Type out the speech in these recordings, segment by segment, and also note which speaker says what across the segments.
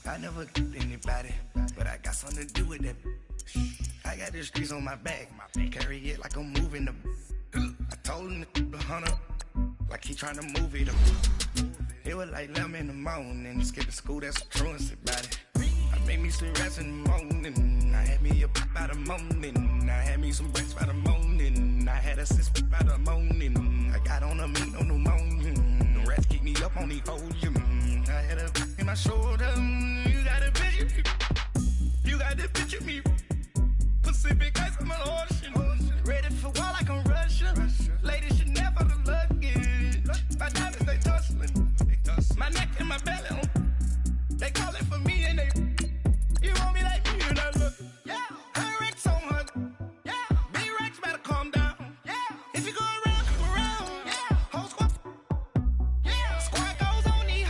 Speaker 1: I never killed anybody, but I got something to do with that. I got the streets on my back, carry it like I'm moving them. I told him to 100, like he trying to move it up. It was like 11 in the morning, skipping school, that's a truancy about it. I made me some rest in the morning, I had me a pop by the morning. I had me some breaks by the morning, I had a six by the morning. I got on a meat on the morning, the rats keep me up on the podium. I had a in my shoulder, you got a picture me, you got the picture me. Pacific ice on my ocean, ready for war like I'm Russia. Ladies should never the luggage, my diamonds they tussling, my neck and my belly, they calling for me and they, you want me like me and I look, yeah, her Rex on her, yeah, big Rex better calm down, yeah, if you go around, come around, yeah, whole squad, yeah, squad goes on the,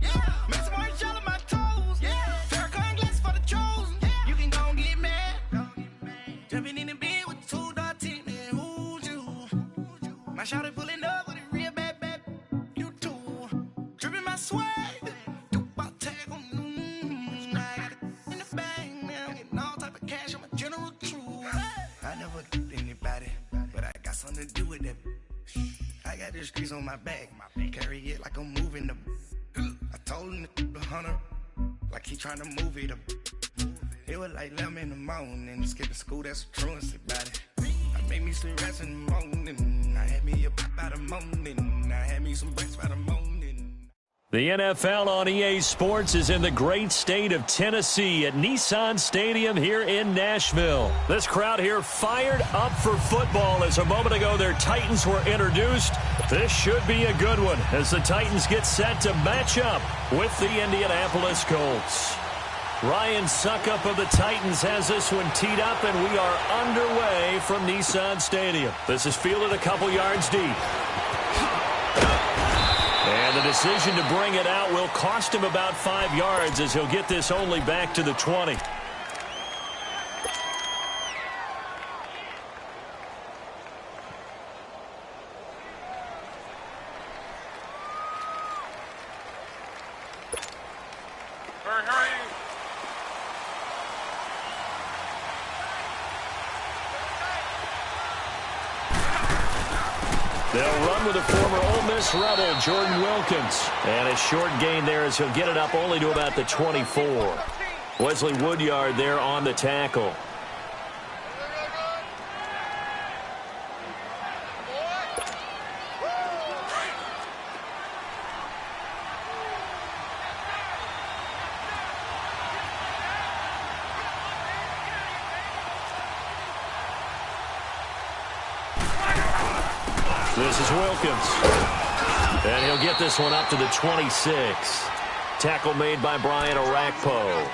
Speaker 1: yeah, make some orange gel on my toes, yeah, Farrakhan glass for the chosen, yeah, you can go and get mad, jumping in the bed with 2 dark teeth, man, who's you, my shawty pulling up with a real bad, you too, dripping my swag. To do with that. I got the streets on my back, carry it like I'm moving them. I told him to 100, like he trying to move it up. It was like 11 in the morning, skipping school, that's a truancy about it. I made me some rest in the morning, I had me a pop by the morning, I had me some breaks by the morning.
Speaker 2: The NFL on EA Sports is in the great state of Tennessee at Nissan Stadium here in Nashville. This crowd here fired up for football as a moment ago their Titans were introduced. This should be a good one as the Titans get set to match up with the Indianapolis Colts. Ryan Suckup of the Titans has this one teed up, and we are underway from Nissan Stadium. This is fielded a couple yards deep. And the decision to bring it out will cost him about 5 yards as he'll get this only back to the 20. They'll run with a former Ole Miss Rebel, Jordan Wilkins. And a short gain there as he'll get it up only to about the 24. Wesley Woodyard there on the tackle. This is Wilkins. And he'll get this one up to the 26. Tackle made by Brian Orakpo.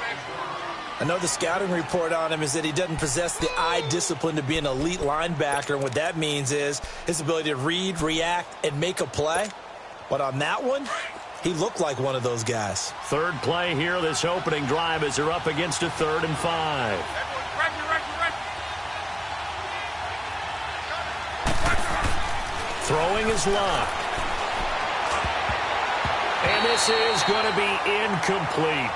Speaker 3: I know the scouting report on him is that he doesn't possess the eye discipline to be an elite linebacker. And what that means is his ability to read, react, and make a play. But on that one, he looked like one of those guys. Third play here, this opening drive as they're up against a 3rd and 5. Throwing his lock. And this is going to be incomplete.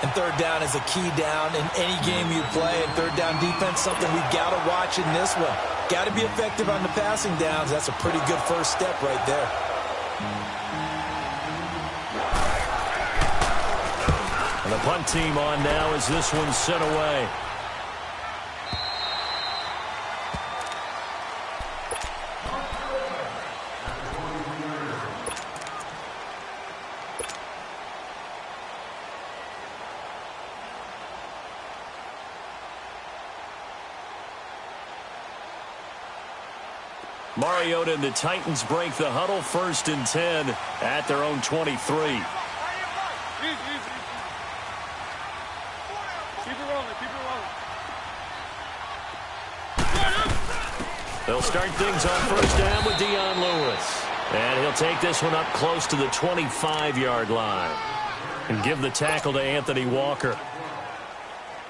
Speaker 3: And third down is a key down in any game you play. And third down defense, something we've got to watch in this one. Got to be effective on the passing downs. That's a pretty good first step right there. And the punt team on now as this one's sent away. Mariota and the Titans break the huddle, 1st and 10 at their own 23.
Speaker 4: Keep it rolling, keep it rolling.
Speaker 2: They'll start things on 1st down with Dion Lewis. And he'll take this one up close to the 25-yard line. And give the tackle to Anthony Walker.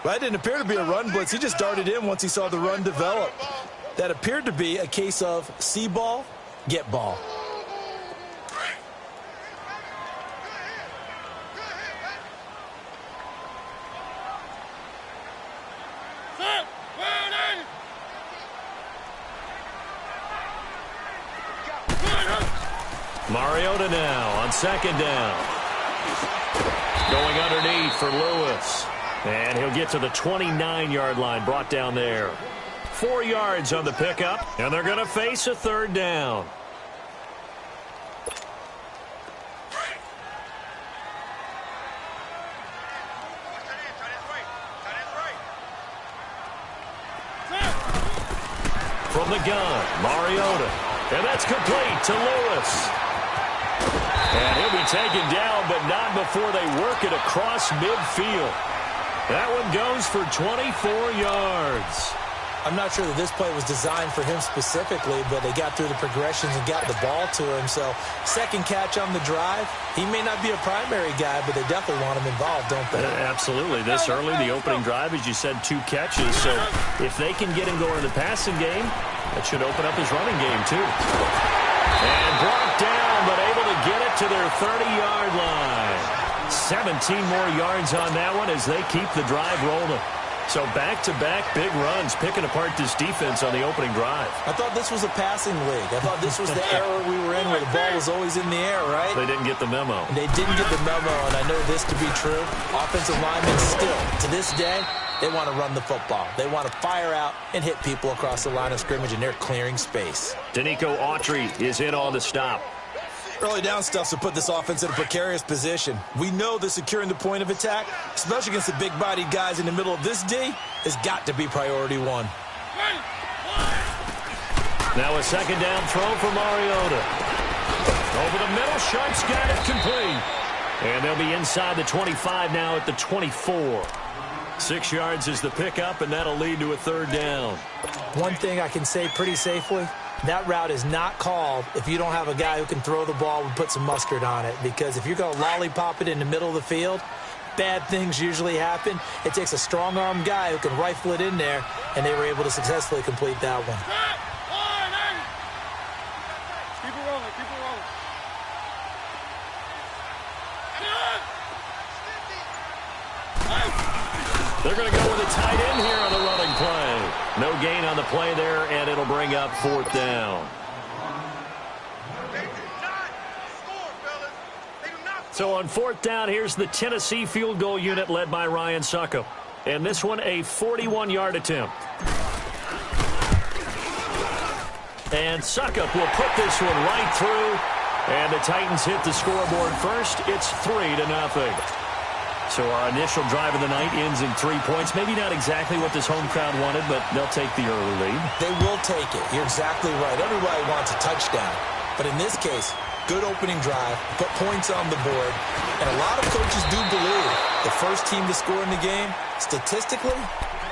Speaker 3: Well, that didn't appear to be a run blitz. He just darted in once he saw the run develop. That appeared to be a case of see ball, get ball.
Speaker 2: Mariota now on second down. Going underneath for Lewis. And he'll get to the 29-yard line, brought down there. 4 yards on the pickup, and they're going to face a third down. From the gun, Mariota. And that's complete to Lewis. And he'll be taken down, but not before they work it across midfield. That one goes for 24 yards.
Speaker 3: I'm not sure that this play was designed for him specifically, but they got through the progressions and got the ball to him. So second catch on the drive. He may not be a primary guy, but they definitely want him involved, don't they?
Speaker 2: Absolutely. This early, the opening drive, as you said, 2 catches. So if they can get him going in the passing game, that should open up his running game too. And brought down, but able to get it to their 30-yard line. 17 more yards on that one as they keep the drive rolling. So back-to-back big runs, picking apart this defense on the opening drive.
Speaker 3: I thought this was a passing league. I thought this was the era we were in where the ball was always in the air, right?
Speaker 2: They didn't get the memo.
Speaker 3: They didn't get the memo, and I know this to be true. Offensive linemen still, to this day, they want to run the football. They want to fire out and hit people across the line of scrimmage, and they're clearing space.
Speaker 2: Danico Autry is in on the stop.
Speaker 3: Early down stuff to put this offense in a precarious position. We know that securing the point of attack, especially against the big-bodied guys in the middle of this D, has got to be priority one.
Speaker 2: Now a second down throw for Mariota. Over the middle, Sharp's got it complete. And they'll be inside the 25 now at the 24. 6 yards is the pickup, and that'll lead to a third down.
Speaker 3: One thing I can say pretty safely, that route is not called if you don't have a guy who can throw the ball and put some mustard on it. Because if you're going to lollipop it in the middle of the field, bad things usually happen. It takes a strong-arm guy who can rifle it in there, and they were able to successfully complete that one.
Speaker 4: Keep it rolling, keep it rolling.
Speaker 2: They're going to go with a tight end here on the running play. No gain on the play there, and it'll bring up fourth down. So on fourth down, here's the Tennessee field goal unit led by Ryan Suckup. And this one, a 41-yard attempt. And Suckup will put this one right through. And the Titans hit the scoreboard first. It's 3-0. So our initial drive of the night ends in 3 points. Maybe not exactly what this home crowd wanted, but they'll take the early lead.
Speaker 3: They will take it. You're exactly right. Everybody wants a touchdown. But in this case, good opening drive, put points on the board. And a lot of coaches do believe the first team to score in the game, statistically,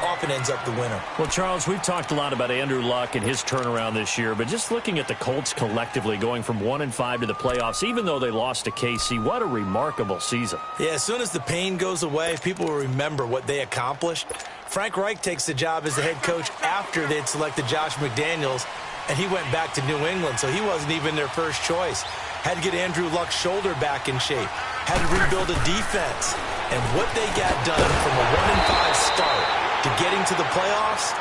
Speaker 3: often ends up the winner.
Speaker 2: Well, Charles, we've talked a lot about Andrew Luck and his turnaround this year, but just looking at the Colts collectively going from 1-5 to the playoffs, even though they lost to KC, what a remarkable season.
Speaker 3: Yeah, as soon as the pain goes away, people will remember what they accomplished. Frank Reich takes the job as the head coach after they'd selected Josh McDaniels, and he went back to New England, so he wasn't even their first choice. Had to get Andrew Luck's shoulder back in shape. Had to rebuild a defense. And what they got done from a 1-5 start to getting to the playoffs,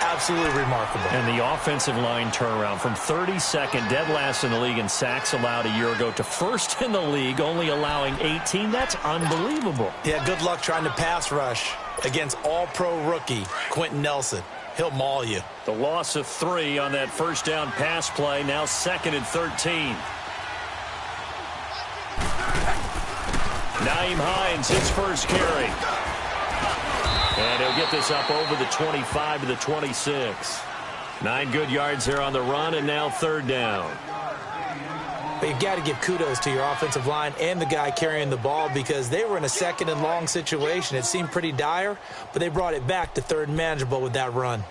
Speaker 3: absolutely remarkable.
Speaker 2: And the offensive line turnaround from 32nd, dead last in the league in sacks allowed a year ago, to first in the league, only allowing 18. That's unbelievable.
Speaker 3: Yeah, good luck trying to pass rush against all-pro rookie Quentin Nelson. He'll maul you.
Speaker 2: The loss of 3 on that first down pass play, now 2nd and 13. Nyheim Hines, his first carry. And he'll get this up over the 25 to the 26. 9 good yards there on the run, and now third down.
Speaker 3: But you've got to give kudos to your offensive line and the guy carrying the ball, because they were in a 2nd and long situation. It seemed pretty dire, but they brought it back to 3rd and manageable with that run.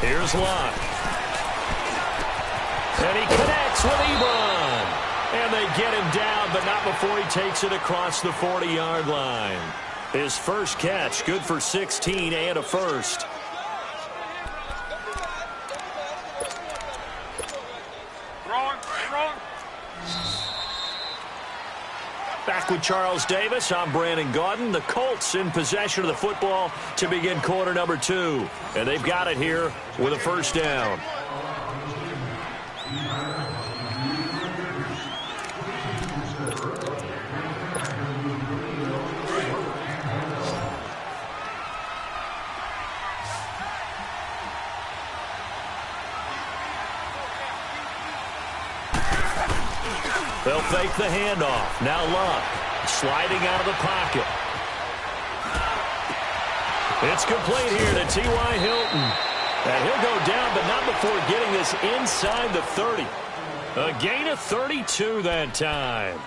Speaker 2: Here's Luck. And he connects with Ebron. And they get him down, but not before he takes it across the 40-yard line. His first catch, good for 16 and a first. Back with Charles Davis, I'm Brandon Gaudin. The Colts in possession of the football to begin quarter number 2. And they've got it here with a first down. They'll fake the handoff. Now Luck sliding out of the pocket. It's complete here to T.Y. Hilton. And he'll go down, but not before getting this inside the 30. A gain of 32 that time.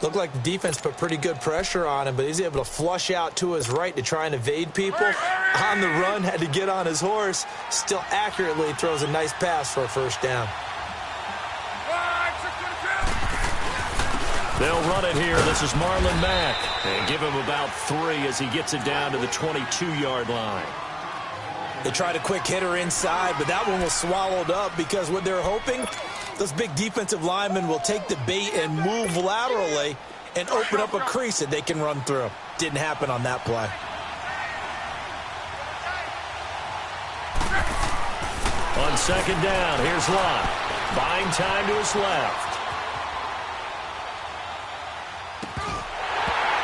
Speaker 3: Looked like the defense put pretty good pressure on him, but he's able to flush out to his right to try and evade people. On the run, had to get on his horse. Still accurately throws a nice pass for a first down.
Speaker 2: They'll run it here. This is Marlon Mack. And give him about 3 as he gets it down to the 22-yard line.
Speaker 3: They tried a quick hitter inside, but that one was swallowed up because what they're hoping, those big defensive linemen will take the bait and move laterally and open up a crease that they can run through. Didn't happen on that play.
Speaker 2: On second down, here's Luck. Buying time to his left.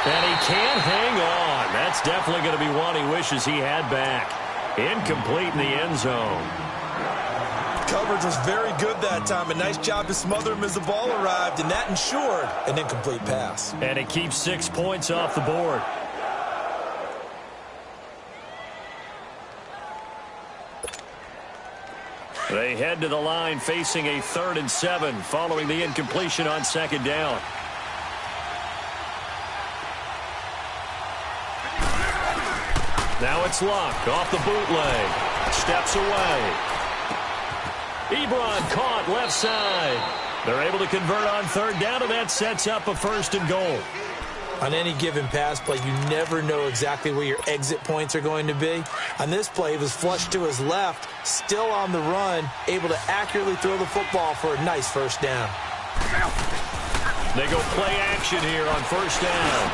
Speaker 2: And he can't hang on. That's definitely going to be one he wishes he had back. Incomplete in the end zone.
Speaker 3: Coverage was very good that time. A nice job to smother him as the ball arrived, and that ensured an incomplete pass.
Speaker 2: And it keeps 6 points off the board. They head to the line facing a 3rd and 7 following the incompletion on second down. Now it's Luck off the bootleg. Steps away. Ebron caught left side. They're able to convert on third down, and that sets up a 1st and goal.
Speaker 3: On any given pass play, you never know exactly where your exit points are going to be. On this play, he was flushed to his left, still on the run, able to accurately throw the football for a nice first down.
Speaker 2: They go play action here on first down.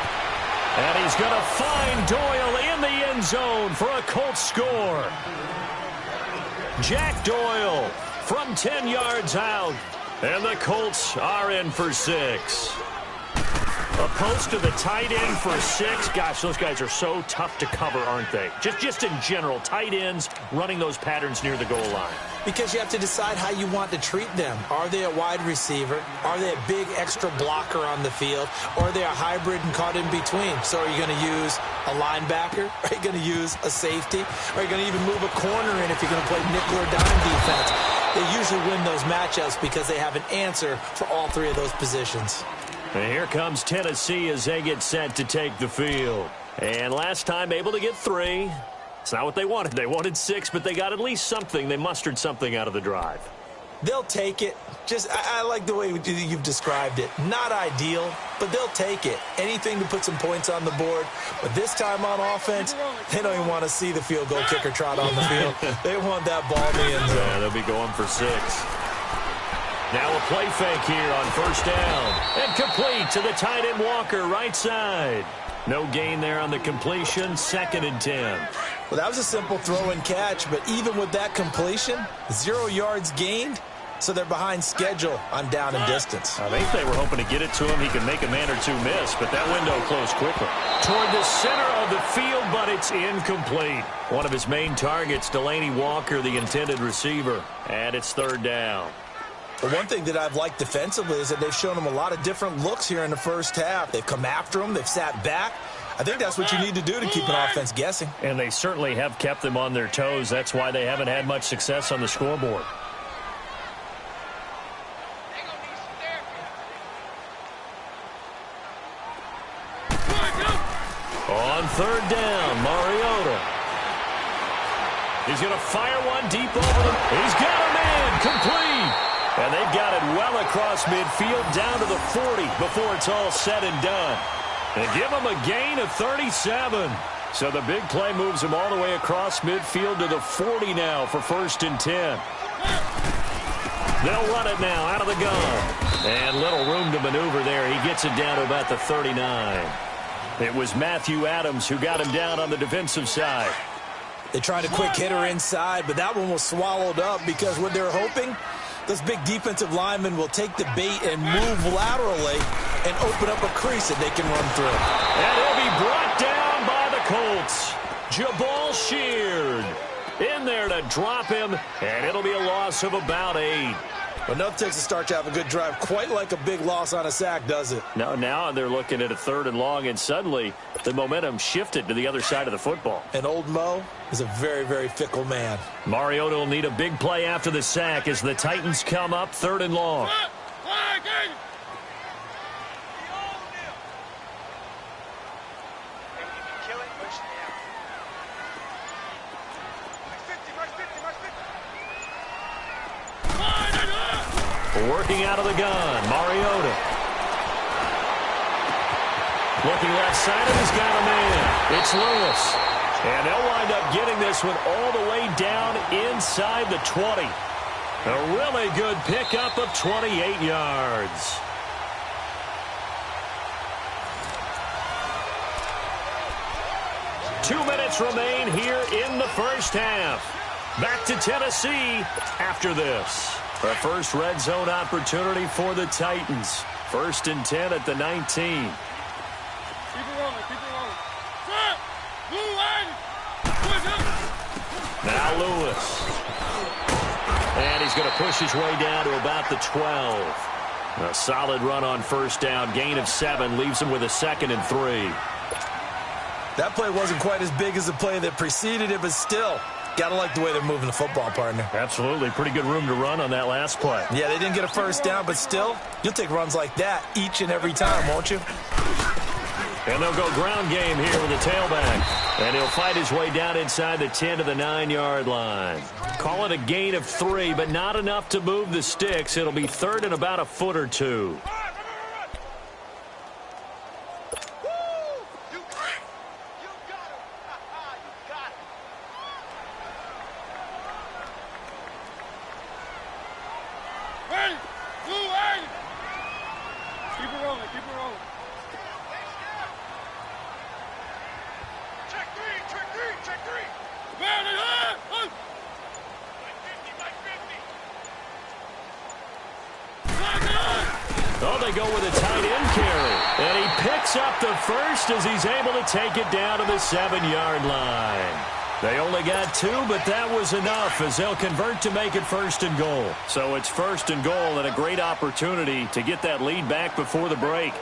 Speaker 2: And he's going to find Doyle in the end zone for a Colts score. Jack Doyle from 10 yards out. And the Colts are in for 6. A post to the tight end for 6. Gosh, those guys are so tough to cover, aren't they? Just in general, tight ends running those patterns near the goal line.
Speaker 3: Because you have to decide how you want to treat them. Are they a wide receiver? Are they a big extra blocker on the field? Or are they a hybrid and caught in between? So are you going to use a linebacker? Are you going to use a safety? Are you going to even move a corner in if you're going to play nickel or dime defense? They usually win those matchups because they have an answer for all 3 of those positions.
Speaker 2: And here comes Tennessee as they get set to take the field. And last time able to get 3. It's not what they wanted. They wanted 6, but they got at least something. They mustered something out of the drive.
Speaker 3: They'll take it. I like the way you've described it. Not ideal, but they'll take it. Anything to put some points on the board. But this time on offense, they don't even want to see the field goal kicker trot on the field. They want that ball in the end zone.
Speaker 2: Yeah, they'll be going for 6. Now a play fake here on first down. And complete to the tight end Walker, right side. No gain there on the completion, 2nd and 10.
Speaker 3: Well, that was a simple throw and catch, but even with that completion, 0 yards gained, so they're behind schedule on down and distance.
Speaker 2: I think they were hoping to get it to him. He could make a man or 2 miss, but that window closed quickly. Toward the center of the field, but it's incomplete. One of his main targets, Delaney Walker, the intended receiver, and it's 3rd down.
Speaker 3: But one thing that I've liked defensively is that they've shown him a lot of different looks here in the first half. They've come after him. They've sat back. I think that's what you need to do to keep an offense guessing.
Speaker 2: And they certainly have kept them on their toes. That's why they haven't had much success on the scoreboard. On 3rd down, Mariota. He's going to fire one deep over them. He's got a man complete. And they've got it well across midfield down to the 40 before it's all said and done. And give him a gain of 37. So the big play moves him all the way across midfield to the 40 now for 1st and 10. They'll run it now out of the gun. And little room to maneuver there. He gets it down to about the 39. It was Matthew Adams who got him down on the defensive side.
Speaker 3: They tried a quick hitter inside, but that one was swallowed up because what they're hoping, those big defensive linemen will take the bait and move laterally and open up a crease that they can run through.
Speaker 2: And he'll be brought down by the Colts. Jabal Sheard in there to drop him, and it'll be a loss of about 8.
Speaker 3: But enough takes to start to have a good drive, quite like a big loss on a sack, does it?
Speaker 2: No, now they're looking at a 3rd and long, and suddenly the momentum shifted to the other side of the football.
Speaker 3: And old Mo is a very, very fickle man.
Speaker 2: Mariota will need a big play after the sack as the Titans come up 3rd and long. Working out of the gun, Mariota. Looking left side, and he's got a man. It's Lewis. And they'll wind up getting this one all the way down inside the 20. A really good pickup of 28 yards. Two minutes remain here in the first half. Back to Tennessee after this. A first red zone opportunity for the Titans. 1st and 10 at the 19.
Speaker 4: Keep it rolling, keep it rolling. Set! Blue line!
Speaker 2: Now Lewis. And he's going to push his way down to about the 12. A solid run on 1st down. Gain of 7 leaves him with a 2nd and 3.
Speaker 3: That play wasn't quite as big as the play that preceded it, but still, gotta like the way they're moving the football, partner.
Speaker 2: Absolutely. Pretty good room to run on that last play.
Speaker 3: Yeah, they didn't get a 1st down, but still, you'll take runs like that each and every time, won't you?
Speaker 2: And they'll go ground game here with the tailback. And he'll fight his way down inside the 10 to the 9-yard line. Call it a gain of 3, but not enough to move the sticks. It'll be 3rd and about a foot or 2. Oh, they go with a tight end carry. And he picks up the first as he's able to take it down to the 7-yard line. They only got 2, but that was enough as they'll convert to make it 1st and goal. So it's 1st and goal and a great opportunity to get that lead back before the break.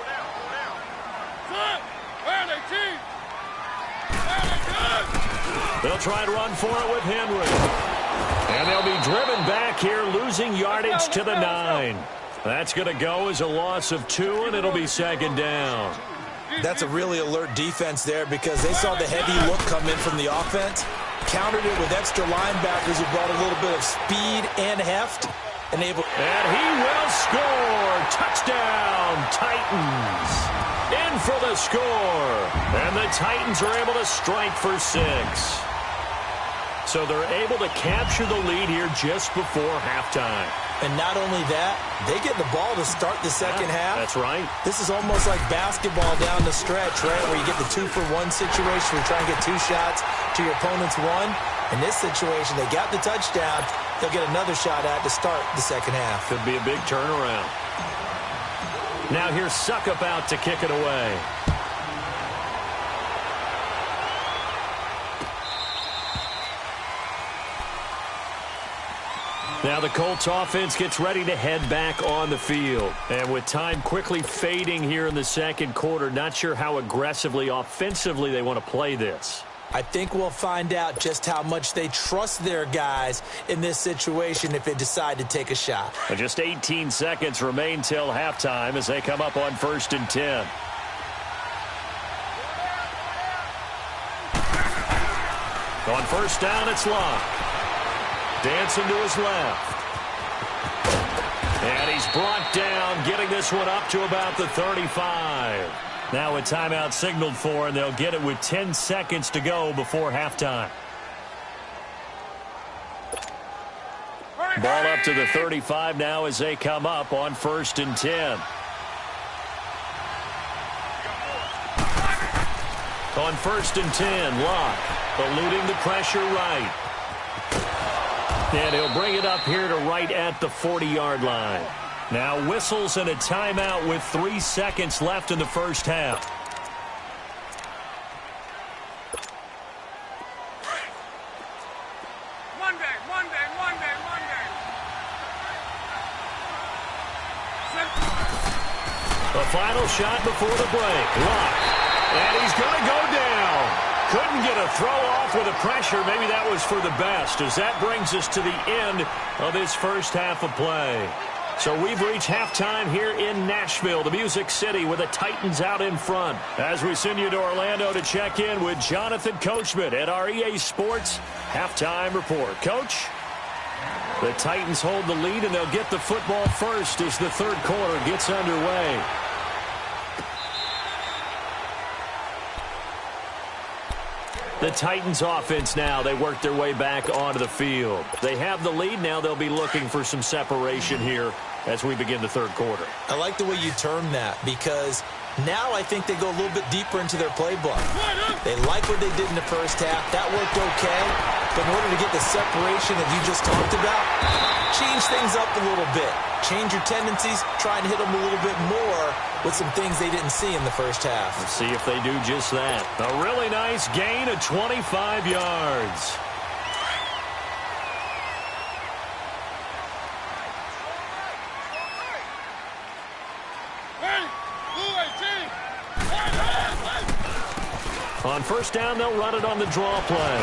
Speaker 2: They'll try to run for it with Henry. And they'll be driven back here, losing yardage to the 9. That's going to go as a loss of 2, and it'll be 2nd down.
Speaker 3: That's a really alert defense there because they saw the heavy look come in from the offense, countered it with extra linebackers who brought a little bit of speed and heft. And he
Speaker 2: will score. Touchdown, Titans. In for the score. And the Titans are able to strike for 6. So they're able to capture the lead here just before halftime.
Speaker 3: And not only that, they get the ball to start the second half.
Speaker 2: That's right.
Speaker 3: This is almost like basketball down the stretch, right, where you get the 2-for-1 situation where you try and get 2 shots to your opponent's 1. In this situation, they got the touchdown. They'll get another shot at to start the second half.
Speaker 2: Could be a big turnaround. Now here's Suckup out to kick it away. Now the Colts offense gets ready to head back on the field. And with time quickly fading here in the second quarter, not sure how aggressively, offensively they want to play this.
Speaker 3: I think we'll find out just how much they trust their guys in this situation if they decide to take a shot.
Speaker 2: And just 18 seconds remain till halftime as they come up on 1st and 10. On 1st down, it's Locke. Dancing to his left. And he's brought down, getting this one up to about the 35. Now a timeout signaled for, and they'll get it with 10 seconds to go before halftime. Ball up to the 35 now as they come up on 1st and 10. On 1st and 10, Locke eluding the pressure right. And he'll bring it up here to right at the 40-yard line. Now whistles and a timeout with 3 seconds left in the first half.
Speaker 4: Monday.
Speaker 2: The final shot before the break. Locke. And he's going to go down. Couldn't get a throw off with the pressure. Maybe that was for the best, as that brings us to the end of this first half of play. So we've reached halftime here in Nashville, the Music City, with the Titans out in front. As we send you to Orlando to check in with Jonathan Coachman at our EA Sports Halftime Report. Coach? The Titans hold the lead, and they'll get the football first as the third quarter gets underway. The Titans offense now, they work their way back onto the field. They have the lead. Now they'll be looking for some separation here as we begin the third quarter.
Speaker 3: I like the way you term that, because now I think they go a little bit deeper into their playbook. They like what they did in the first half. That worked okay. But in order to get the separation that you just talked about, change things up a little bit. Change your tendencies. Try and hit them a little bit more with some things they didn't see in the first half.
Speaker 2: Let's see if they do just that. A really nice gain of 25 yards. On first down, they'll run it on the draw play.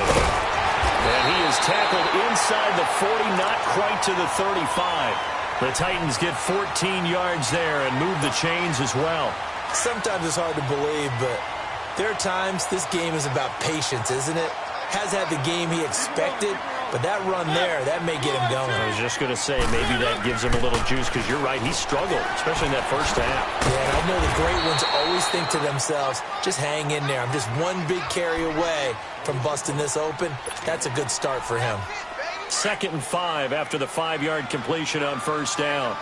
Speaker 2: And he is tackled inside the 40, not quite to the 35. The Titans get 14 yards there and move the chains as well.
Speaker 3: Sometimes it's hard to believe, but there are times this game is about patience, isn't it? Has had the game he expected, but that run there, that may get him going.
Speaker 2: I was just going to say, maybe that gives him a little juice, because you're right, he struggled, especially in that first half.
Speaker 3: Yeah, and I know the great ones always think to themselves, just hang in there. I'm just one big carry away from busting this open. That's a good start for him.
Speaker 2: 2nd and 5 after the 5-yard completion on first down.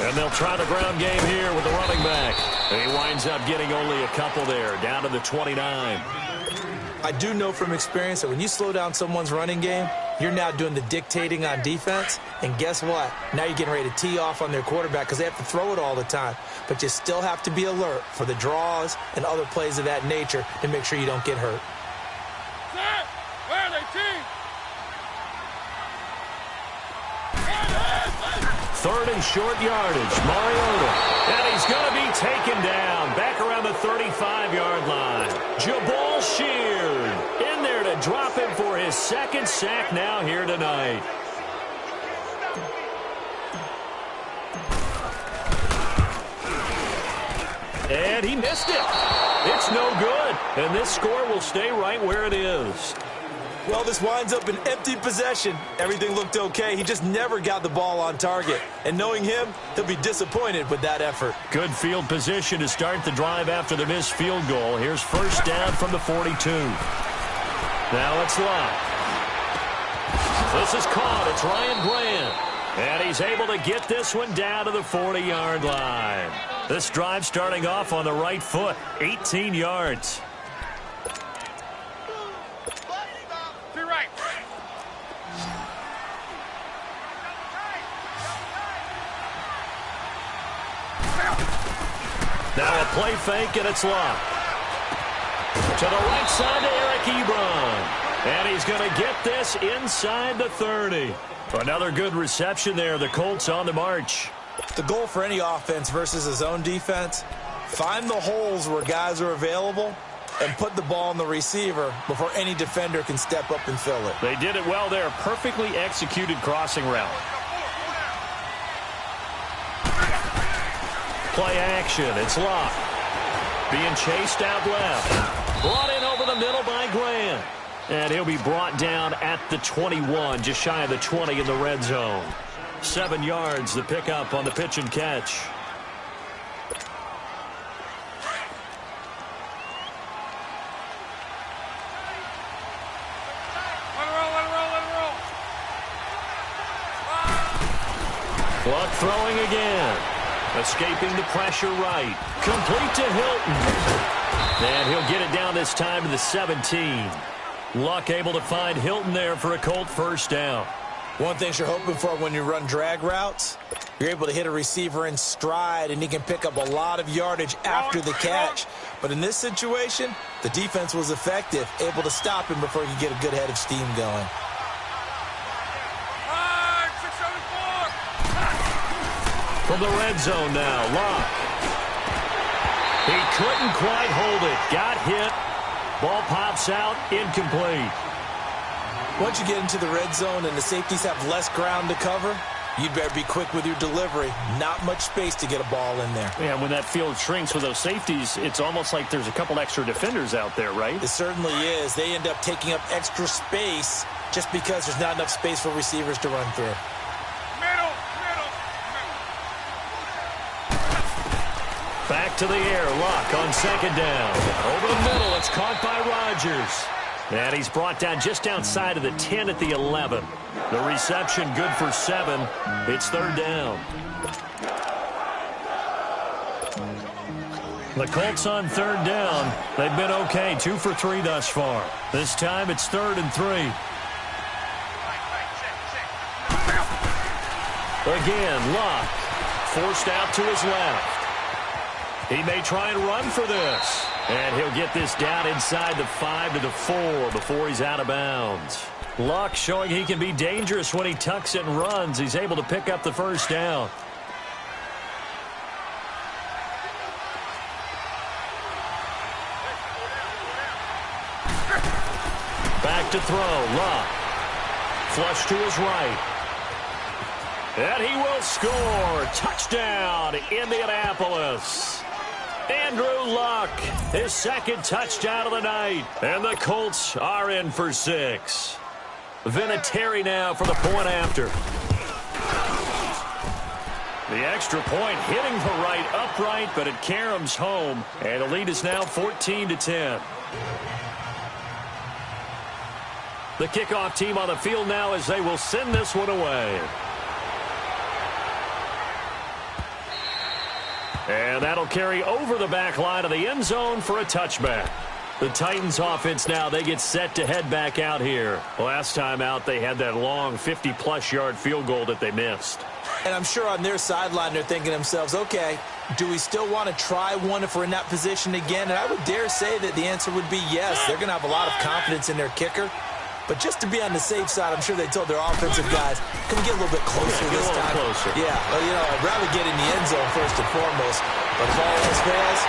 Speaker 2: And they'll try the ground game here with the running back. And he winds up getting only a couple there, down to the 29.
Speaker 3: I do know from experience that when you slow down someone's running game, you're now doing the dictating on defense. And guess what? Now you're getting ready to tee off on their quarterback because they have to throw it all the time. But you still have to be alert for the draws and other plays of that nature to make sure you don't get hurt.
Speaker 4: Set! Where are they, team?
Speaker 2: 3rd and short yardage, Mariota. And he's going to be taken down back around the 35-yard line. Jabal Sheard in there to drop him for his 2nd sack now here tonight. And he missed it. It's no good. And this score will stay right where it is.
Speaker 3: Well, this winds up an empty possession. Everything looked okay. He just never got the ball on target. And knowing him, he'll be disappointed with that effort.
Speaker 2: Good field position to start the drive after the missed field goal. Here's first down from the 42. Now it's Locke. This is caught. It's Ryan Grant. And he's able to get this one down to the 40-yard line. This drive starting off on the right foot, 18 yards. Now a play fake, and it's Locke. To the right side to Eric Ebron. And he's going to get this inside the 30. Another good reception there. The Colts on the march.
Speaker 3: The goal for any offense versus his own defense, find the holes where guys are available and put the ball on the receiver before any defender can step up and fill it.
Speaker 2: They did it well there. Perfectly executed crossing route. Play action. It's Locke. Being chased out left. Brought in over the middle by Grant. And he'll be brought down at the 21, just shy of the 20 in the red zone. 7 yards, the pickup on the pitch and catch. Luck throwing again. Escaping the pressure right. Complete to Hilton. And he'll get it down this time to the 17. Luck able to find Hilton there for a Colt first down.
Speaker 3: One thing you're hoping for when you run drag routes, you're able to hit a receiver in stride, and he can pick up a lot of yardage after the catch. But in this situation, the defense was effective, able to stop him before he could get a good head of steam going.
Speaker 2: From the red zone now, Luck. He couldn't quite hold it. Got hit. Ball pops out, incomplete.
Speaker 3: Once you get into the red zone and the safeties have less ground to cover, you'd better be quick with your delivery. Not much space to get a ball in there.
Speaker 2: Yeah, when that field shrinks with those safeties, it's almost like there's a couple extra defenders out there, right?
Speaker 3: It certainly is. They end up taking up extra space just because there's not enough space for receivers to run through.
Speaker 2: Back to the air, Luck on second down. Over the middle, it's caught by Rodgers. And he's brought down just outside of the 10 at the 11. The reception good for 7. It's third down. The Colts on third down. They've been okay, 2 for 3 thus far. This time it's 3rd and 3. Again, Luck forced out to his left. He may try and run for this. And he'll get this down inside the 5 to the 4 before he's out of bounds. Luck showing he can be dangerous when he tucks it and runs. He's able to pick up the first down. Back to throw. Luck. Flush to his right. And he will score. Touchdown, Indianapolis. Andrew Luck, his second touchdown of the night. And the Colts are in for 6. Vinatieri now for the point after. The extra point hitting the right upright, but it caroms home. And the lead is now 14-10. The kickoff team on the field now as they will send this one away. And that'll carry over the back line of the end zone for a touchback. The Titans offense now, they get set to head back out here. Last time out, they had that long 50-plus yard field goal that they missed.
Speaker 3: And I'm sure on their sideline, they're thinking to themselves, okay, do we still want to try one if we're in that position again? And I would dare say that the answer would be yes. They're going to have a lot of confidence in their kicker. But just to be on the safe side, I'm sure they told their offensive guys, can we get a little bit closer this time?
Speaker 2: Closer.
Speaker 3: Yeah, well, you know, I'd rather get in the end zone first and foremost. But if all else fails,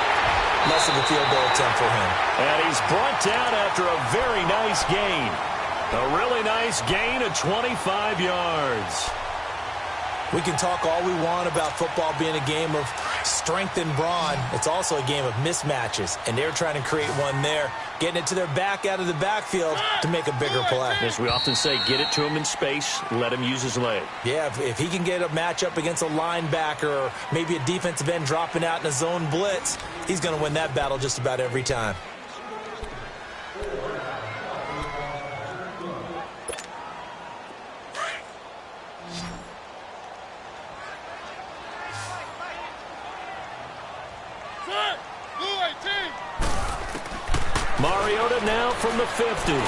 Speaker 3: less of a field goal attempt for him.
Speaker 2: And he's brought down after a very nice gain. A really nice gain of 25 yards.
Speaker 3: We can talk all we want about football being a game of strength and brawn. It's also a game of mismatches, and they're trying to create one there, getting it to their back out of the backfield to make a bigger play.
Speaker 2: As we often say, get it to him in space, let him use his leg.
Speaker 3: Yeah, if he can get a matchup against a linebacker or maybe a defensive end dropping out in a zone blitz, he's going to win that battle just about every time.
Speaker 2: Mariota now from the 50. And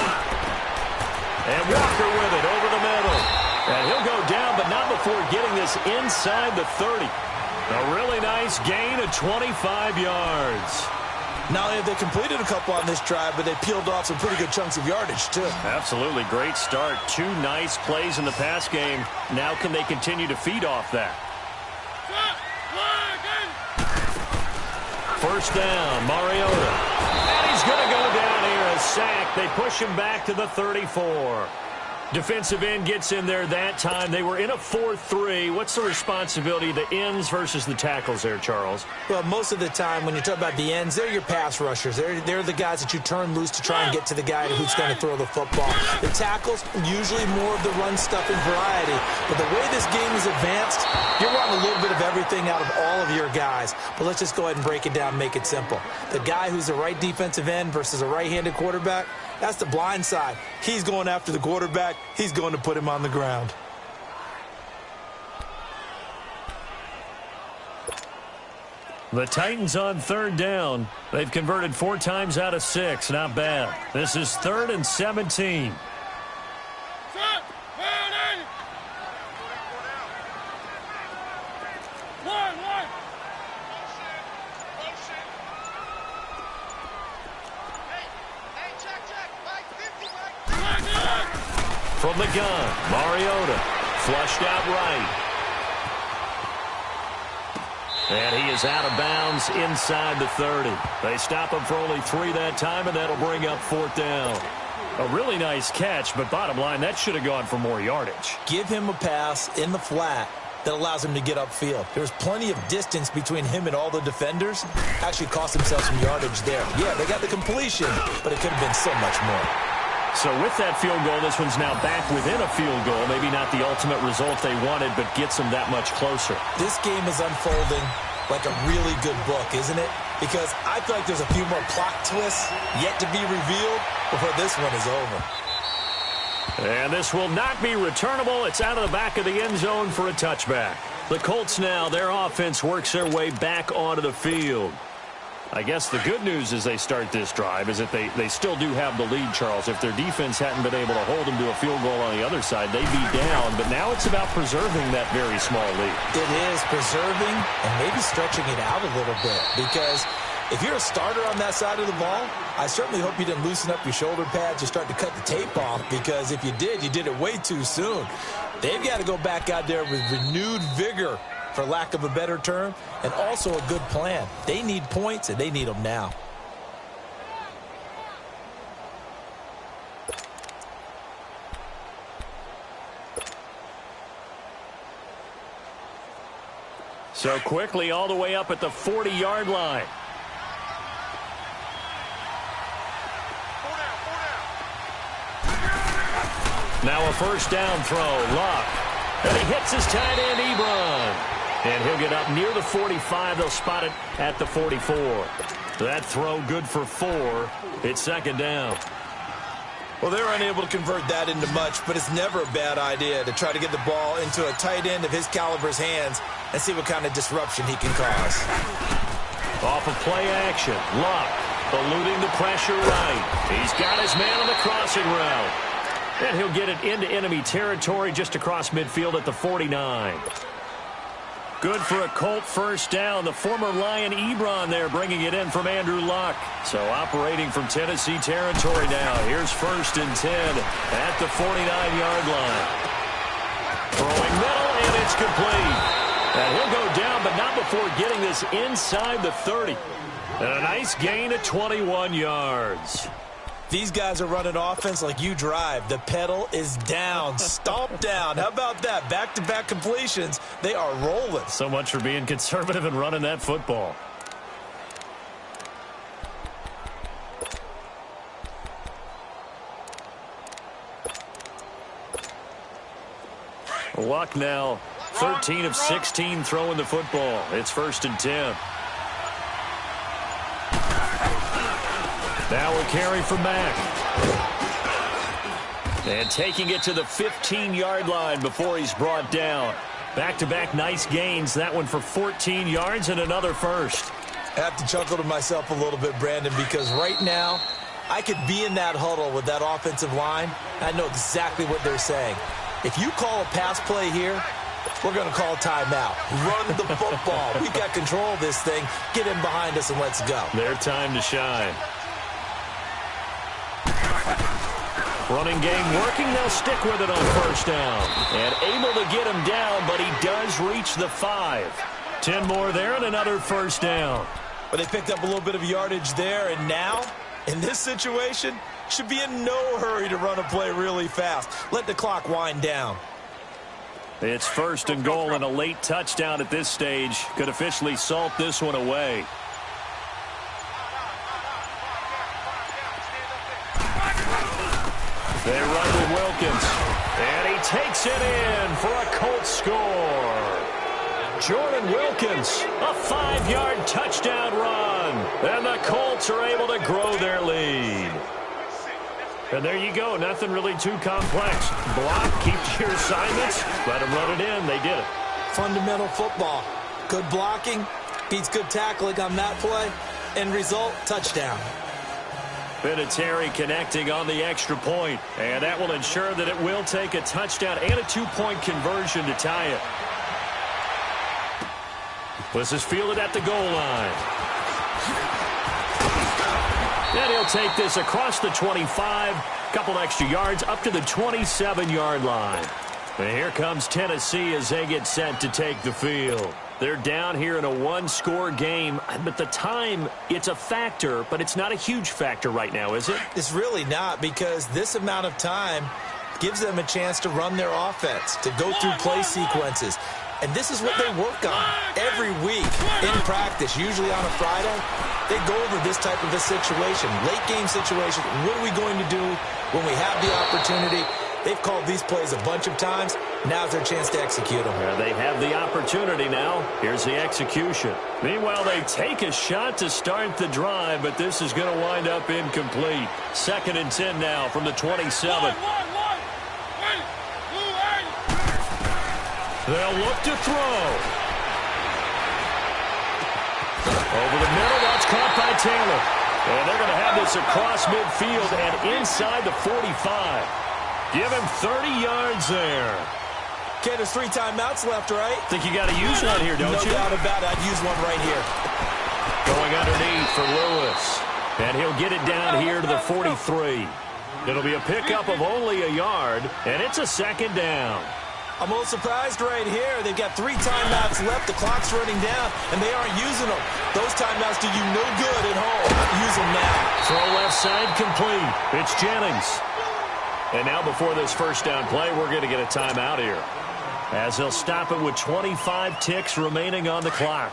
Speaker 2: Walker with it over the middle. And he'll go down, but not before getting this inside the 30. A really nice gain of 25 yards.
Speaker 3: Not only have they completed a couple on this drive, but they peeled off some pretty good chunks of yardage, too.
Speaker 2: Absolutely. Great start. 2 nice plays in the pass game. Now can they continue to feed off that? First down, Mariota. And he's going to go down here, a sack. They push him back to the 34. Defensive end gets in there that time. They were in a 4-3. What's the responsibility of the ends versus the tackles there, Charles?
Speaker 3: Well, most of the time when you talk about the ends, they're your pass rushers. They're the guys that you turn loose to try and get to the guy who's going to throw the football. The tackles, usually more of the run-stuffing variety. But the way this game is advanced, you're wanting a little bit of everything out of all of your guys. But let's just go ahead and break it down and make it simple. The guy who's the right defensive end versus a right-handed quarterback, that's the blind side. He's going after the quarterback. He's going to put him on the ground.
Speaker 2: The Titans on third down. They've converted 4 times out of 6. Not bad. This is 3rd and 17. From the gun, Mariota flushed out right. And he is out of bounds inside the 30. They stop him for only 3 that time, and that'll bring up 4th down. A really nice catch, but bottom line, that should have gone for more yardage.
Speaker 3: Give him a pass in the flat that allows him to get upfield. There's plenty of distance between him and all the defenders. Actually cost himself some yardage there. Yeah, they got the completion, but it could have been so much more.
Speaker 2: So with that field goal, this one's now back within a field goal. Maybe not the ultimate result they wanted, but gets them that much closer.
Speaker 3: This game is unfolding like a really good book, isn't it? Because I feel like there's a few more plot twists yet to be revealed before this one is over.
Speaker 2: And this will not be returnable. It's out of the back of the end zone for a touchback. The Colts now, their offense works their way back onto the field. I guess the good news as they start this drive is that they still do have the lead, Charles. If their defense hadn't been able to hold them to a field goal on the other side, they'd be down. But now it's about preserving that very small lead.
Speaker 3: It is preserving and maybe stretching it out a little bit. Because if you're a starter on that side of the ball, I certainly hope you didn't loosen up your shoulder pads or start to cut the tape off. Because if you did it way too soon. They've got to go back out there with renewed vigor, for lack of a better term, and also a good plan. They need points, and they need them now.
Speaker 2: So quickly all the way up at the 40-yard line. Now a first down throw, Luck. And he hits his tight end, Ebron. And he'll get up near the 45. They'll spot it at the 44. That throw good for 4. It's 2nd down.
Speaker 3: Well, they're unable to convert that into much, but it's never a bad idea to try to get the ball into a tight end of his caliber's hands and see what kind of disruption he can cause.
Speaker 2: Off of play action, Luck eluding the pressure right. He's got his man on the crossing route. And he'll get it into enemy territory just across midfield at the 49. Good for a Colt first down. The former Lion Ebron there bringing it in from Andrew Luck. So operating from Tennessee territory now. Here's 1st and 10 at the 49-yard line. Throwing middle, and it's complete. And he'll go down, but not before getting this inside the 30. And a nice gain of 21 yards.
Speaker 3: These guys are running offense like you drive. The pedal is down, stomp down. How about that? Back-to-back completions. They are rolling.
Speaker 2: So much for being conservative and running that football. Luck now, 13 of 16 throwing the football. It's 1st and 10. Now we'll carry from Mack. And taking it to the 15-yard line before he's brought down. Back-to-back nice gains. That one for 14 yards and another first.
Speaker 3: I have to chuckle to myself a little bit, Brandon, because right now I could be in that huddle with that offensive line. I know exactly what they're saying. If you call a pass play here, we're going to call timeout. Run the football. We got control of this thing. Get in behind us and let's go.
Speaker 2: Their time to shine. Running game working. They'll stick with it on first down. And able to get him down, but he does reach the 5. 10 more there and another first down.
Speaker 3: But they picked up a little bit of yardage there, and now, in this situation, should be in no hurry to run a play really fast. Let the clock wind down.
Speaker 2: It's 1st and goal, and a late touchdown at this stage could officially salt this one away. They run with Wilkins, and he takes it in for a Colts score. Jordan Wilkins, a 5-yard touchdown run, and the Colts are able to grow their lead. And there you go, nothing really too complex. Block, keep to your assignments, let them run it in. They did it.
Speaker 3: Fundamental football. Good blocking, Needs good tackling on that play. End result, touchdown.
Speaker 2: Vinatieri connecting on the extra point, and that will ensure that it will take a touchdown and a 2-point conversion to tie it. This is fielded at the goal line. And he'll take this across the 25, couple extra yards up to the 27-yard line. And here comes Tennessee as they get set to take the field. They're down here in a one-score game, but the time, it's a factor, but it's not a huge factor right now, is it?
Speaker 3: It's really not, because this amount of time gives them a chance to run their offense, to go through play sequences. And this is what they work on every week in practice, usually on a Friday. They go over this type of a situation, late-game situation. What are we going to do when we have the opportunity? They've called these plays a bunch of times. Now's their chance to execute them.
Speaker 2: Yeah, they have the opportunity now. Here's the execution. Meanwhile, they take a shot to start the drive, but this is going to wind up incomplete. 2nd and 10 now from the 27. They'll look to throw. Over the middle, that's caught by Taylor. And they're going to have this across midfield and inside the 45. Give him 30 yards there.
Speaker 3: Okay, there's 3 timeouts left, right?
Speaker 2: Think you got to use one here, don't you?
Speaker 3: No doubt about it. I'd use one right here.
Speaker 2: Going underneath for Lewis. And he'll get it down here to the 43. It'll be a pickup of only a yard, and it's a 2nd down.
Speaker 3: I'm a little surprised right here. They've got 3 timeouts left. The clock's running down, and they aren't using them. Those timeouts do you no good at home. Use them now.
Speaker 2: Throw left side complete. It's Jennings. And now before this first down play, we're going to get a timeout here, as they'll stop it with 25 ticks remaining on the clock.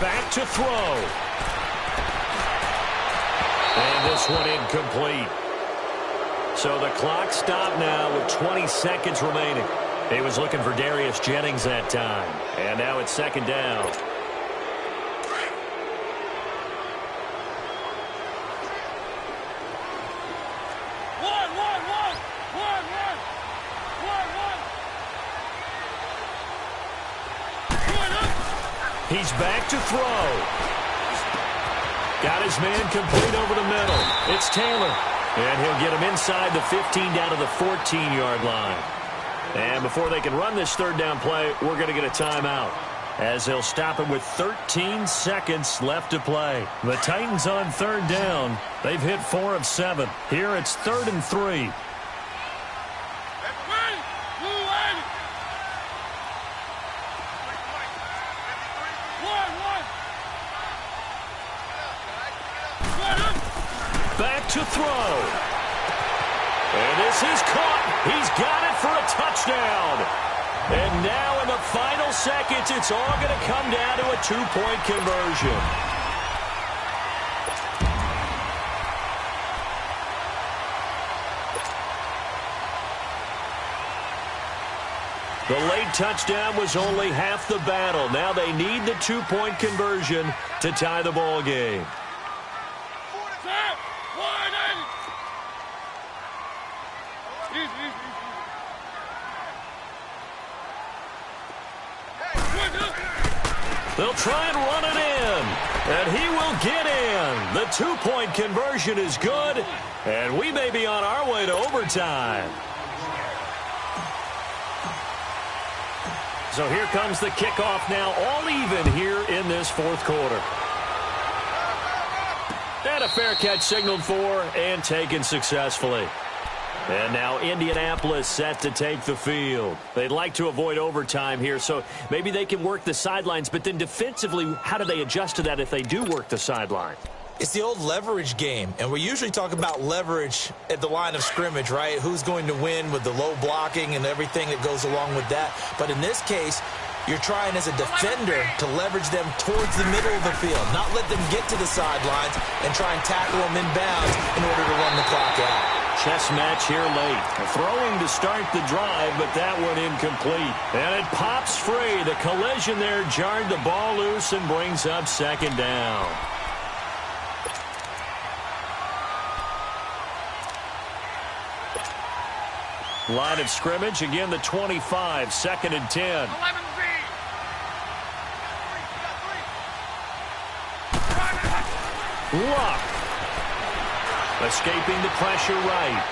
Speaker 2: Back to throw. And this one incomplete. So the clock stopped now with 20 seconds remaining. He was looking for Darius Jennings that time. And now it's 2nd down. He's back to throw. Got his man complete over the middle. It's Taylor. And he'll get him inside the 15 down to the 14-yard line. And before they can run this 3rd down play, we're going to get a timeout, as they'll stop it with 13 seconds left to play. The Titans on 3rd down. They've hit 4 of 7. Here it's 3rd and 3. Back to throw. And this is caught. He's got it for a touchdown. And now in the final seconds, it's all going to come down to a 2-point conversion. The late touchdown was only half the battle. Now they need the 2-point conversion to tie the ball game. They'll try and run it in, and he will get in. The 2-point conversion is good, and we may be on our way to overtime. So here comes the kickoff now, all even here in this 4th quarter. And a fair catch signaled for and taken successfully. And now Indianapolis set to take the field. They'd like to avoid overtime here, so maybe they can work the sidelines. But then defensively, how do they adjust to that if they do work the sideline?
Speaker 3: It's the old leverage game, and we usually talk about leverage at the line of scrimmage, right? Who's going to win with the low blocking and everything that goes along with that. But in this case, you're trying as a defender to leverage them towards the middle of the field, not let them get to the sidelines and try and tackle them inbounds in order to run the clock out.
Speaker 2: chess match here late. Throwing to start the drive, but that one incomplete. And it pops free. The collision there jarred the ball loose and brings up second down. Line of scrimmage, again the 25, 2nd and 10. Luck. Escaping the pressure right.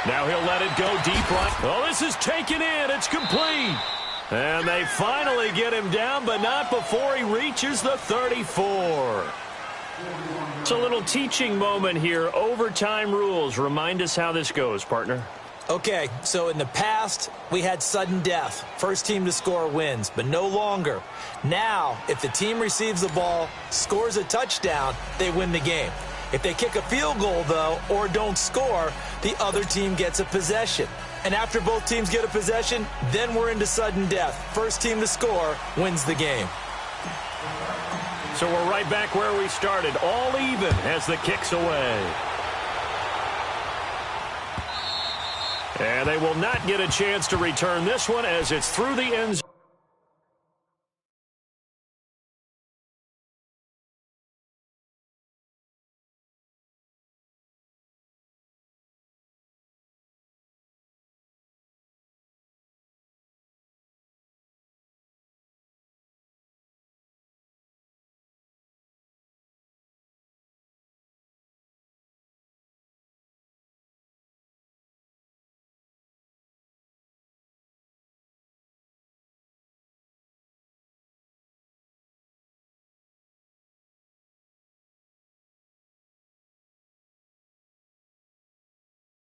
Speaker 2: Now he'll let it go deep right. Oh, this is taken in. It's complete. And they finally get him down, but not before he reaches the 34. It's a little teaching moment here. Overtime rules. Remind us how this goes, partner.
Speaker 3: Okay, so in the past, we had sudden death. First team to score wins, but no longer. Now, if the team receives the ball, scores a touchdown, they win the game. If they kick a field goal, though, or don't score, the other team gets a possession. And after both teams get a possession, then we're into sudden death. First team to score wins the game.
Speaker 2: So we're right back where we started, all even as the kick's away. And they will not get a chance to return this one as it's through the end zone.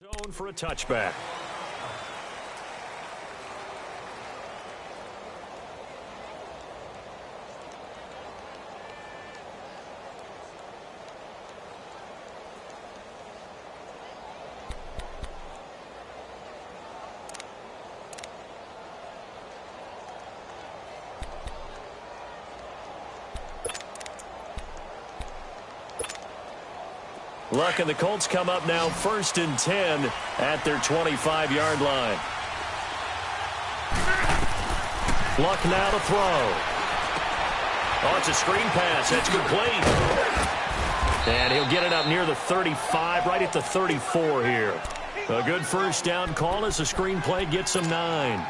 Speaker 2: Zone for a touchback. Luck and the Colts come up now 1st and 10 at their 25-yard line. Luck now to throw. Oh, it's a screen pass. That's complete. And he'll get it up near the 35, right at the 34 here. A good first down call as the screen play gets him 9.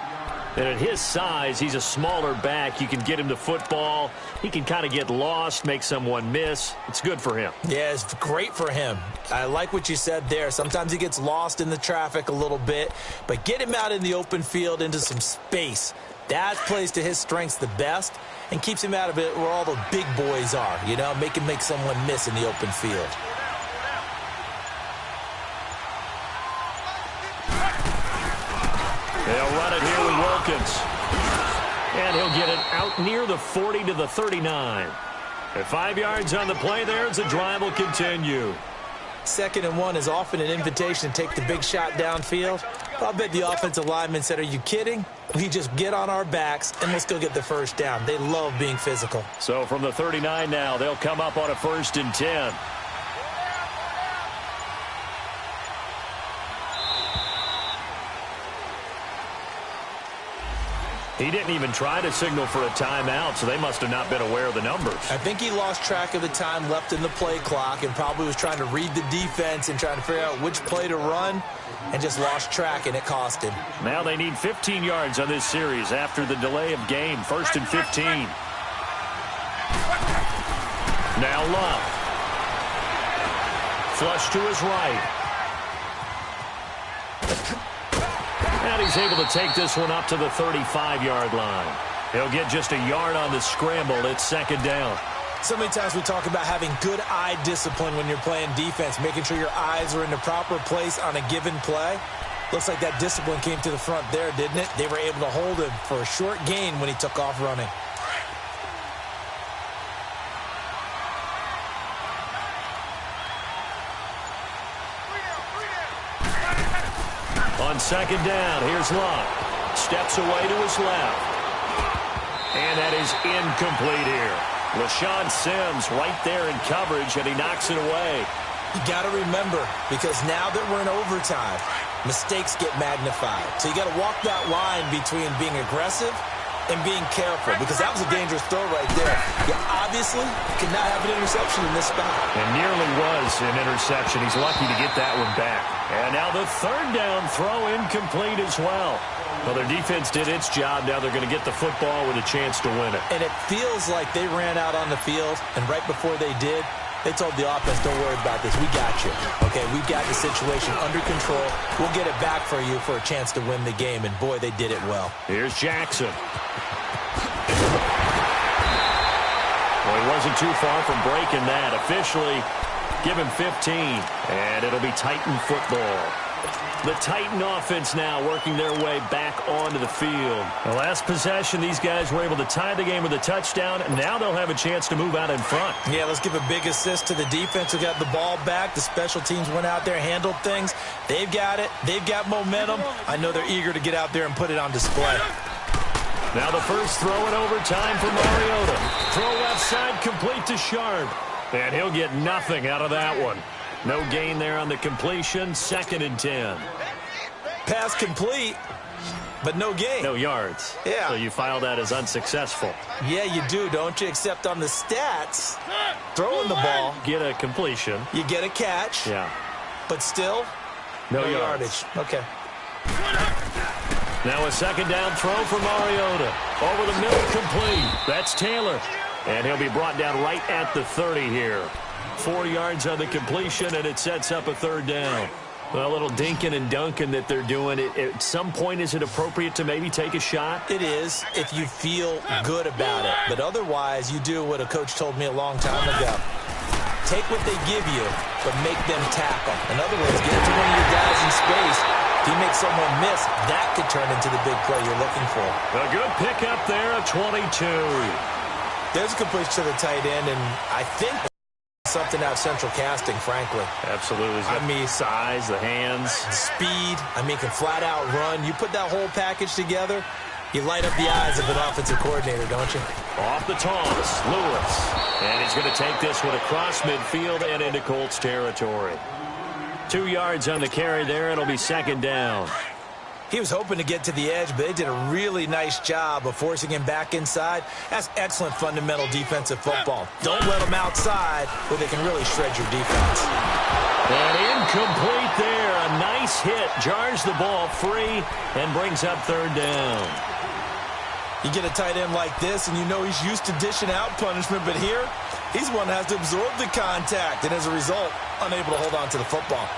Speaker 2: And at his size, he's a smaller back. You can get him the football. He can kind of get lost, make someone miss. It's good for him. Yeah, it's great for him. I like what you said there. Sometimes he gets lost in the traffic a little bit, but get him out in the open field into some space. That plays to his strengths the best and keeps him out of it where all the big boys are, you know, make him make someone miss in the open field. They'll run it here with Wilkins. And he'll get it out near the 40 to the 39. At 5 yards on the play there as the drive will continue. 2nd and 1 is often an invitation to take the big shot downfield. I'll bet the offensive lineman said, are you kidding? We just get on our backs and let's go get the first down. They love being physical. So from the 39 now, they'll come up on a 1st and 10. He didn't even try to signal for a timeout, so they must have not been aware of the numbers. I think he lost track of the time left in the play clock and probably was trying to read the defense and trying to figure out which play to run and just lost track, and it cost him. Now they need 15 yards on this series after the delay of game. 1st and 15. Now Luck. Flush to his right. And he's able to take this one up to the 35-yard line. He'll get just a yard on the scramble. It's 2nd down. So many times we talk about having good eye discipline when you're playing defense, making sure your eyes are in the proper place on a given play. Looks like that discipline came to the front there, didn't it? They were able to hold him for a short gain when he took off running. On 2nd down, here's Luck. Steps away to his left. And that is incomplete here. LaShawn Sims right there in coverage, and he knocks it away.
Speaker 3: You got to remember, because now that we're in overtime, mistakes get magnified. So you got to walk that line between being aggressive and being careful, because that was a dangerous throw right there. You obviously cannot have an interception in this spot.
Speaker 2: And nearly was an interception. He's lucky to get that one back. And now the third down throw incomplete as well. Well, their defense did its job. Now they're going to get the football with a chance to win it.
Speaker 3: And it feels like they ran out on the field, and right before they did, they told the offense, don't worry about this. We got you. Okay, we've got the situation under control. We'll get it back for you for a chance to win the game. And, boy, they did it well.
Speaker 2: Here's Jackson. Well, he wasn't too far from breaking that. Officially, give him 15. And it'll be Titan football. The Titan offense now working their way back onto the field. The last possession, these guys were able to tie the game with a touchdown, and now they'll have a chance to move out in front.
Speaker 3: Yeah, let's give a big assist to the defense who got the ball back. The special teams went out there, handled things. They've got it. They've got momentum. I know they're eager to get out there and put it on display.
Speaker 2: Now the first throw in overtime for Mariota. Throw left side, complete to Sharp. And he'll get nothing out of that one. No gain there on the completion. 2nd and 10.
Speaker 3: Pass complete, but no gain.
Speaker 2: No yards.
Speaker 3: Yeah.
Speaker 2: So you file that as unsuccessful.
Speaker 3: Yeah, you do, don't you? Except on the stats, throwing the ball.
Speaker 2: Get a completion.
Speaker 3: You get a catch.
Speaker 2: Yeah.
Speaker 3: But still,
Speaker 2: no
Speaker 3: yardage. Okay.
Speaker 2: Now a 2nd down throw for Mariota. Over the middle, complete. That's Taylor. And he'll be brought down right at the 30 here. 4 yards on the completion, and it sets up a 3rd down. A little dinking and dunking that they're doing. At some point, is it appropriate to maybe take a shot?
Speaker 3: It is, if you feel good about it. But otherwise, you do what a coach told me a long time ago. Take what they give you, but make them tackle. In other words, get to one of your guys in space. If you make someone miss, that could turn into the big play you're looking for.
Speaker 2: A good pickup there, a 22.
Speaker 3: There's a completion to the tight end, and I think something out of central casting, frankly.
Speaker 2: Absolutely.
Speaker 3: I mean,
Speaker 2: size, the hands.
Speaker 3: Speed. I mean, can flat out run. You put that whole package together, you light up the eyes of an offensive coordinator, don't you?
Speaker 2: Off the toss, Lewis. And he's going to take this one across midfield and into Colts territory. 2 yards on the carry there. It'll be 2nd down.
Speaker 3: He was hoping to get to the edge, but they did a really nice job of forcing him back inside. That's excellent fundamental defensive football. Don't let them outside where they can really shred your defense.
Speaker 2: And incomplete there. A nice hit. Jars the ball free and brings up 3rd down.
Speaker 3: You get a tight end like this, and you know he's used to dishing out punishment, but here, he's one that has to absorb the contact, and as a result, unable to hold on to the football.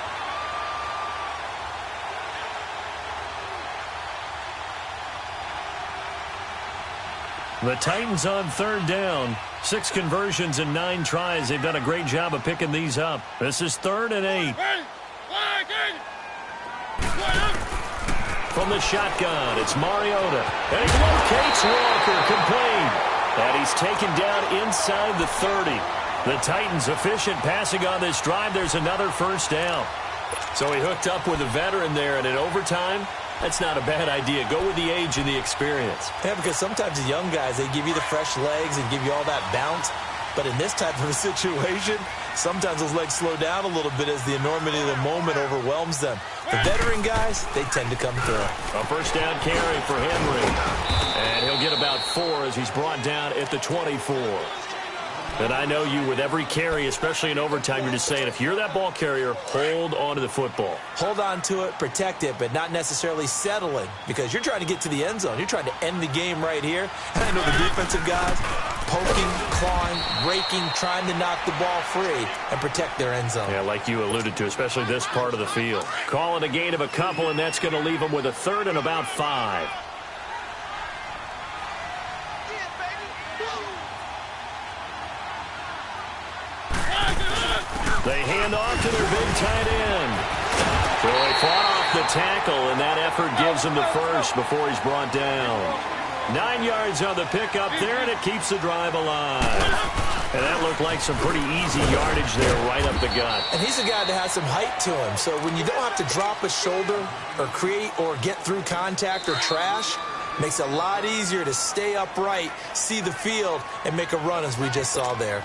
Speaker 2: The Titans on 3rd down. 6 conversions and 9 tries. They've done a great job of picking these up. This is 3rd and 8. From the shotgun, it's Mariota. And he locates Walker, complete. And he's taken down inside the 30. The Titans efficient passing on this drive. There's another 1st down. So he hooked up with a veteran there, and in overtime, that's not a bad idea. Go with the age and the experience.
Speaker 3: Yeah, because sometimes the young guys, they give you the fresh legs and give you all that bounce. But in this type of a situation, sometimes those legs slow down a little bit as the enormity of the moment overwhelms them. The veteran guys, they tend to come through.
Speaker 2: A 1st down carry for Henry. And he'll get about 4 as he's brought down at the 24. And I know you, with every carry, especially in overtime, you're just saying, if you're that ball carrier, hold on to the football.
Speaker 3: Hold on to it, protect it, but not necessarily settling, because you're trying to get to the end zone. You're trying to end the game right here. And I know the defensive guys, poking, clawing, raking, trying to knock the ball free and protect their end zone.
Speaker 2: Yeah, like you alluded to, especially this part of the field. Calling a gain of a couple, and that's going to leave them with a 3rd and about 5. They hand off to their big tight end. So they fought off the tackle, and that effort gives him the 1st before he's brought down. 9 yards on the pickup there, and it keeps the drive alive. And that looked like some pretty easy yardage there right up the gut.
Speaker 3: And he's a guy that has some height to him. So when you don't have to drop a shoulder or create or get through contact or trash, makes it a lot easier to stay upright, see the field, and make a run as we just saw there.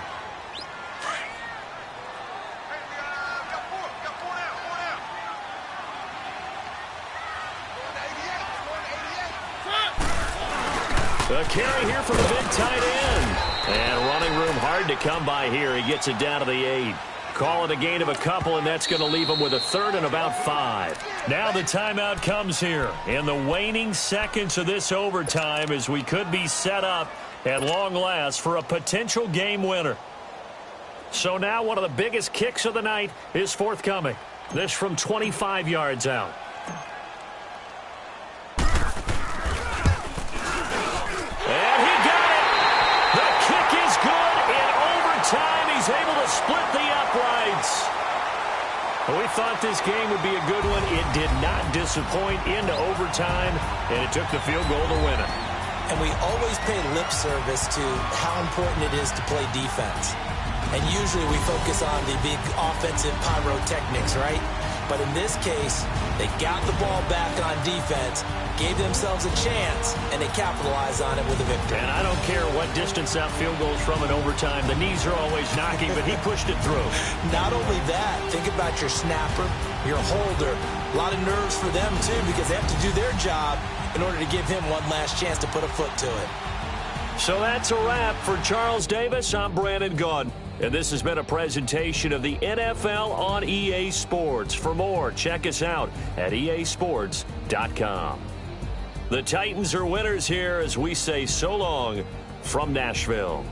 Speaker 2: The carry here from the big tight end. And running room hard to come by here. He gets it down to the 8. Call it a gain of a couple, and that's going to leave him with a third and about 5. Now the timeout comes here in the waning seconds of this overtime as we could be set up at long last for a potential game winner. So now one of the biggest kicks of the night is forthcoming. This from 25 yards out. And he got it. The kick is good in overtime. He's able to split the uprights. We thought this game would be a good one. It did not disappoint into overtime, and it took the field goal to win it.
Speaker 3: And we always pay lip service to how important it is to play defense. And usually we focus on the big offensive pyrotechnics, right? But in this case, they got the ball back on defense, gave themselves a chance, and they capitalized on it with a victory.
Speaker 2: And I don't care what distance out field goals from in overtime. The knees are always knocking, but he pushed it through.
Speaker 3: Not only that, think about your snapper, your holder. A lot of nerves for them, too, because they have to do their job in order to give him one last chance to put a foot to it.
Speaker 2: So that's a wrap for Charles Davis. I'm Brandon Gaudin. And this has been a presentation of the NFL on EA Sports. For more, check us out at easports.com. The Titans are winners here as we say so long from Nashville.